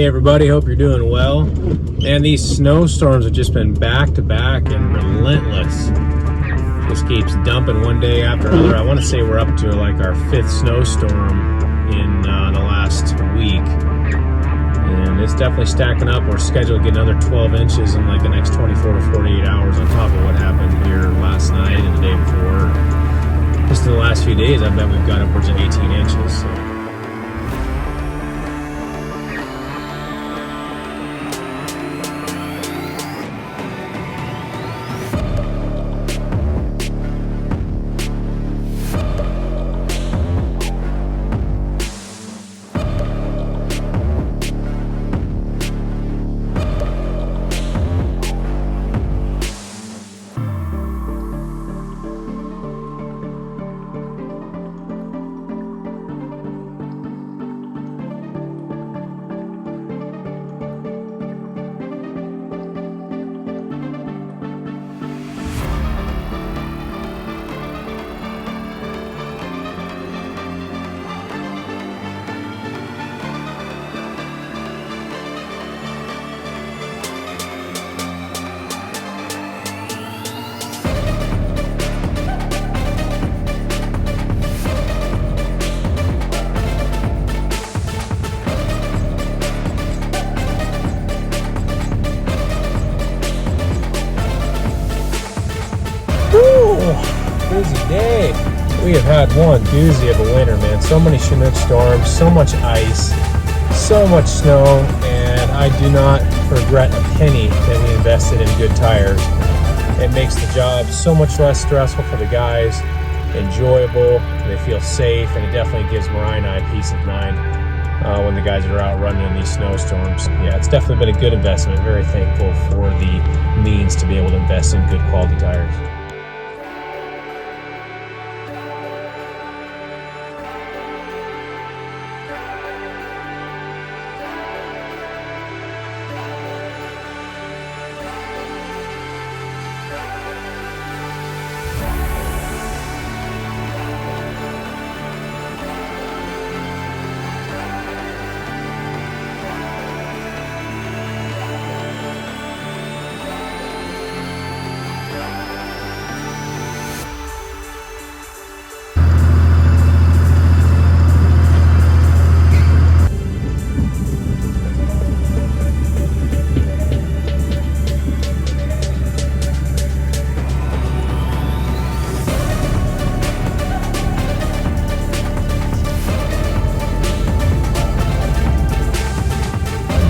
Hey everybody, hope you're doing well. Man, these snowstorms have just been back to back and relentless. Just keeps dumping one day after another. I want to say we're up to like our 5th snowstorm in the last week. And it's definitely stacking up. We're scheduled to get another 12 inches in like the next 24 to 48 hours on top of what happened here last night and the day before. Just in the last few days, I bet we've got upwards of 18 inches. So. Busy day. We have had one doozy of a winter, man. So many Chinook storms, so much ice, so much snow, and I do not regret a penny that we invested in good tires. It makes the job so much less stressful for the guys, enjoyable, they feel safe, and it definitely gives Mariah and I peace of mind when the guys are out running in these snowstorms. Yeah, it's definitely been a good investment. Very thankful for the means to be able to invest in good quality tires.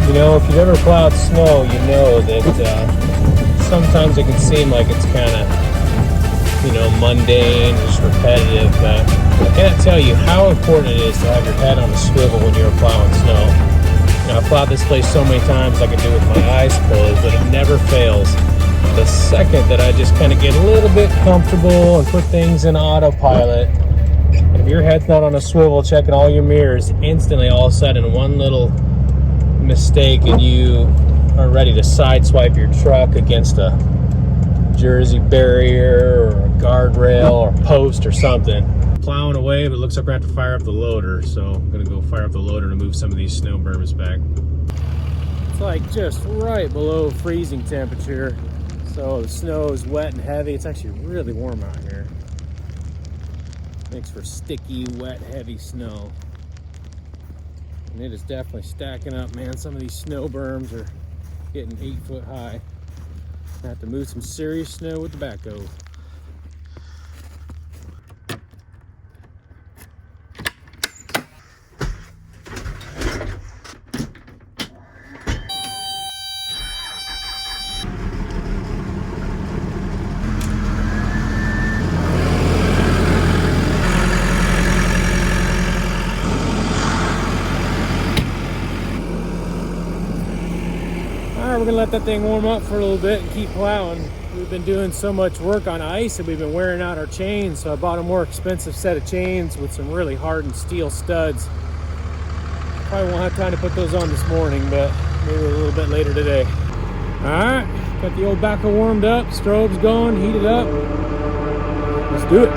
You know, if you've ever plowed snow, you know that sometimes it can seem like it's kind of, mundane, just repetitive, but I cannot tell you how important it is to have your head on a swivel when you're plowing snow. I've plowed this place so many times I can do it with my eyes closed, but it never fails. The second that I just kind of get a little bit comfortable and put things in autopilot, if your head's not on a swivel checking all your mirrors, instantly all of a sudden one little mistake and you are ready to sideswipe your truck against a Jersey barrier or a guardrail or a post or something. Plowing away, but it looks like we're going to have to fire up the loader, so I'm going to go fire up the loader to move some of these snow berms back. It's like just right below freezing temperature, so the snow is wet and heavy. It's actually really warm out here. Makes for sticky, wet, heavy snow. And it is definitely stacking up, man. Some of these snow berms are getting 8 foot high. I have to move some serious snow with the backhoe. We're gonna let that thing warm up for a little bit and keep plowing. We've been doing so much work on ice and we've been wearing out our chains, so I bought a more expensive set of chains with some really hardened steel studs. Probably won't have time to put those on this morning, but maybe a little bit later today. Alright, got the old backhoe warmed up, strobe's going, heated up. Let's do it.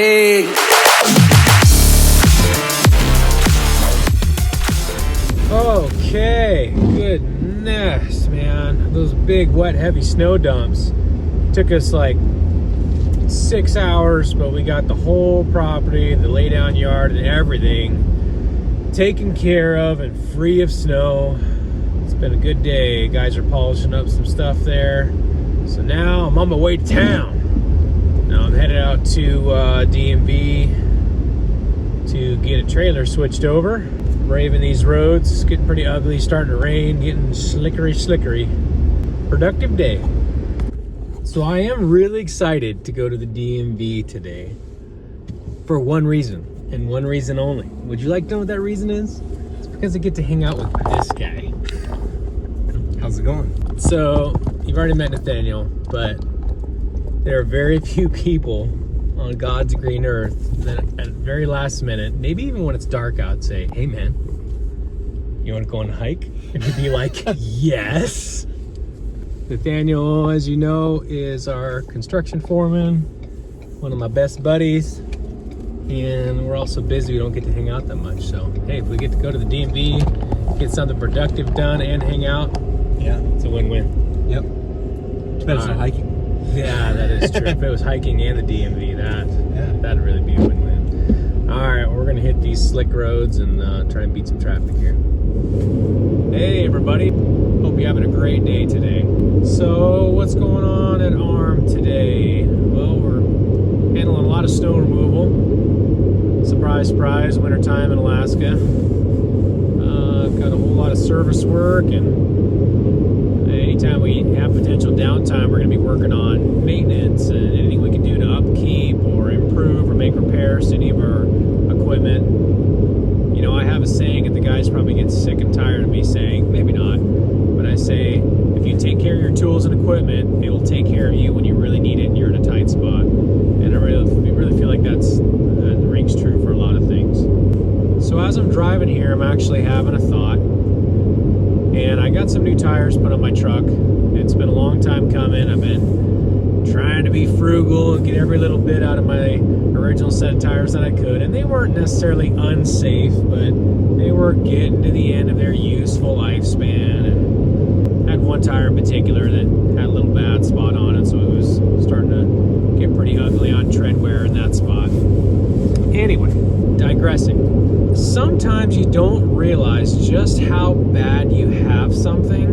party. Okay, goodness, man. Those big, wet, heavy snow dumps took us like 6 hours, but we got the whole property, the laydown yard, and everything taken care of and free of snow. It's been a good day. Guys are polishing up some stuff there. So now I'm on my way to town. Now I'm headed out to DMV to get a trailer switched over. Braving these roads, it's getting pretty ugly, starting to rain, getting slickery. Productive day. So I am really excited to go to the DMV today for one reason, and one reason only. Would you like to know what that reason is? It's because I get to hang out with this guy. How's it going? So, you've already met Nathaniel, but there are very few people on God's green earth that at the very last minute, maybe even when it's dark out, say, hey man, you want to go on a hike? And you'd be like, yes. Nathaniel, as you know, is our construction foreman, one of my best buddies, and we're also busy. We don't get to hang out that much. So, hey, if we get to go to the DMV, get something productive done, and hang out, Yeah. it's a win-win. Yep. Better than hiking. Yeah, that is true. If it was hiking and the DMV, that'd really be a win-win. All right, we're gonna hit these slick roads and try and beat some traffic here. Hey, everybody. Hope you're having a great day today. So, what's going on at ARM today? Well, we're handling a lot of snow removal. Surprise, surprise, wintertime in Alaska. Got a whole lot of service work, and anytime we have potential downtime, we're going to be working on maintenance and anything we can do to upkeep or improve or make repairs to any of our equipment. You know, I have a saying, and the guys probably get sick and tired of me saying, maybe not, but I say, if you take care of your tools and equipment, it will take care of you when you really need it and you're in a tight spot. And I really feel like that rings true for a lot of things. So as I'm driving here, I'm actually having a thought. And I got some new tires put on my truck. It's been a long time coming. I've been trying to be frugal and get every little bit out of my original set of tires that I could. And they weren't necessarily unsafe, but they were getting to the end of their useful lifespan. And I had one tire in particular that had a little bad spot on it, so it was starting to get pretty ugly on tread wear in that spot. Anyway, digressing. Sometimes you don't realize just how bad you have something,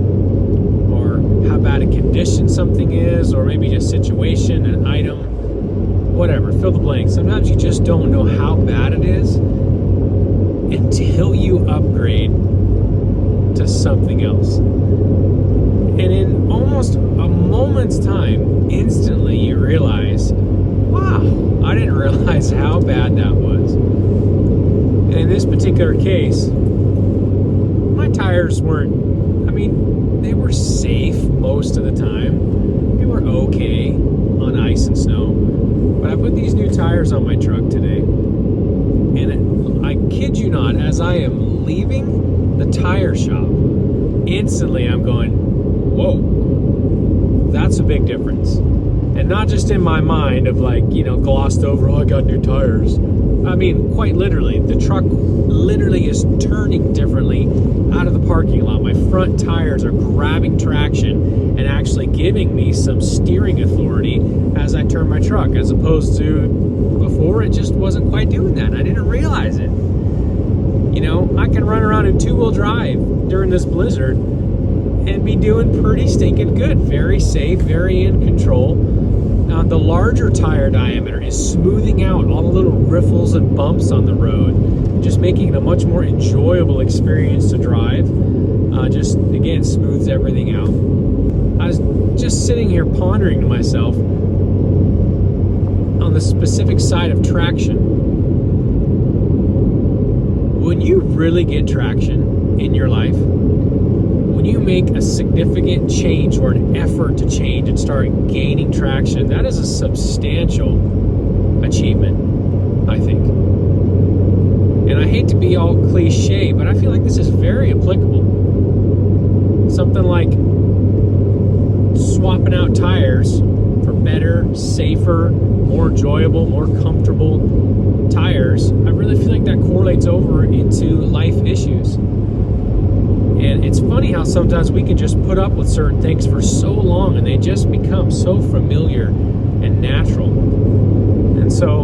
or how bad a condition something is, or maybe just situation, an item, whatever, fill the blank. Sometimes you just don't know how bad it is until you upgrade to something else. And in almost a moment's time, instantly you realize, wow, I didn't realize how bad that was. And in this particular case, my tires weren't, they were safe most of the time. They were okay on ice and snow. But I put these new tires on my truck today. And I kid you not, as I am leaving the tire shop, instantly I'm going, whoa, that's a big difference. And not just in my mind of glossed over, oh, I got new tires. Quite literally, the truck literally is turning differently out of the parking lot. My front tires are grabbing traction and actually giving me some steering authority as I turn my truck, as opposed to before it just wasn't quite doing that. I didn't realize it. You know, I can run around in two-wheel drive during this blizzard and be doing pretty stinking good. Very safe, very in control. The larger tire diameter is smoothing out all the little riffles and bumps on the road, just making it a much more enjoyable experience to drive. Just, again, smooths everything out. I was just sitting here pondering to myself on the specific side of traction. When you really get traction in your life, when you make a significant change or an effort to change and start gaining traction, that is a substantial achievement, I think. And I hate to be all cliche, but I feel like this is very applicable. Something like swapping out tires for better, safer, more enjoyable, more comfortable tires, I really feel like that correlates over into life issues. And it's funny how sometimes we can just put up with certain things for so long and they just become so familiar and natural. And so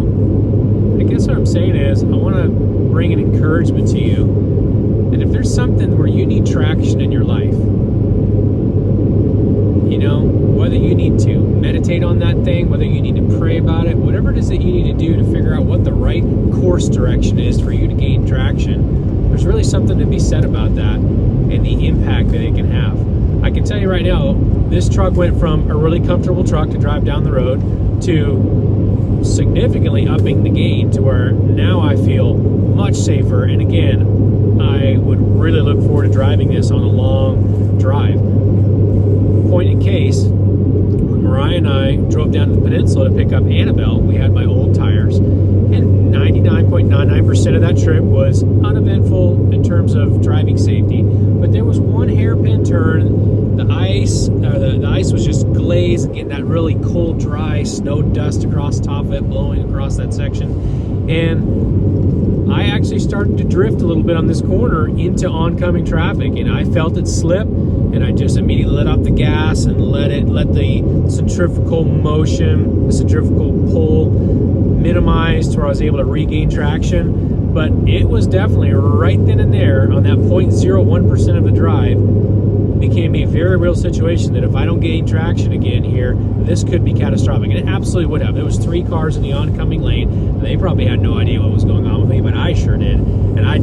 I guess what I'm saying is I want to bring an encouragement to you that if there's something where you need traction in your life, you know, whether you need to meditate on that thing, whether you need to pray about it, whatever it is that you need to do to figure out what the right course direction is for you to gain traction, there's really something to be said about that and the impact that it can have. I can tell you right now, this truck went from a really comfortable truck to drive down the road to significantly upping the gain to where now I feel much safer. And again, I would really look forward to driving this on a long drive. Point in case, when Mariah and I drove down to the peninsula to pick up Annabelle, we had my old tires, and 99.99% of that trip was uneventful in terms of driving safety. But there was one hairpin turn, the ice was just glazed and getting that really cold, dry snow dust across the top of it, blowing across that section. And I actually started to drift a little bit on this corner into oncoming traffic, and I felt it slip, and I just immediately let off the gas and let the centrifugal motion, the centrifugal pull minimize to where I was able to regain traction. But it was definitely right then and there on that 0.01% of the drive became a very real situation that if I don't gain traction again here, this could be catastrophic. And it absolutely would have. There was 3 cars in the oncoming lane, and they probably had no idea what was going on with me, but I sure did. And I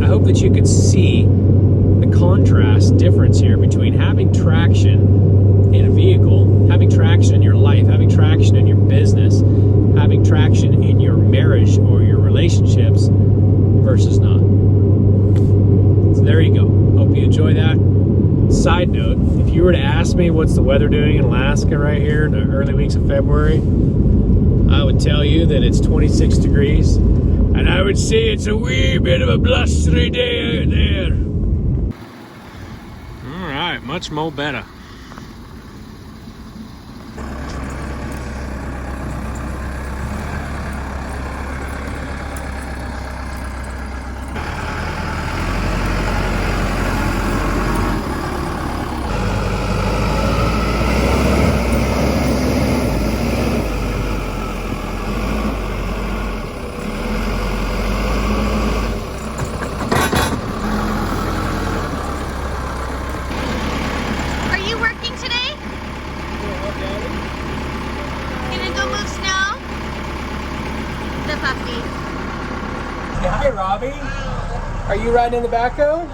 hope that you could see the contrast difference here between having traction in a vehicle, having traction in your life, having traction in your business, having traction in your marriage or your relationships versus not. So there you go. Hope you enjoy that. Side note, if you were to ask me what's the weather doing in Alaska right here in the early weeks of February, I would tell you that it's 26 degrees, and I would say it's a wee bit of a blustery day out there. All right, much more better. Hi, Robbie. Are you riding in the backhoe?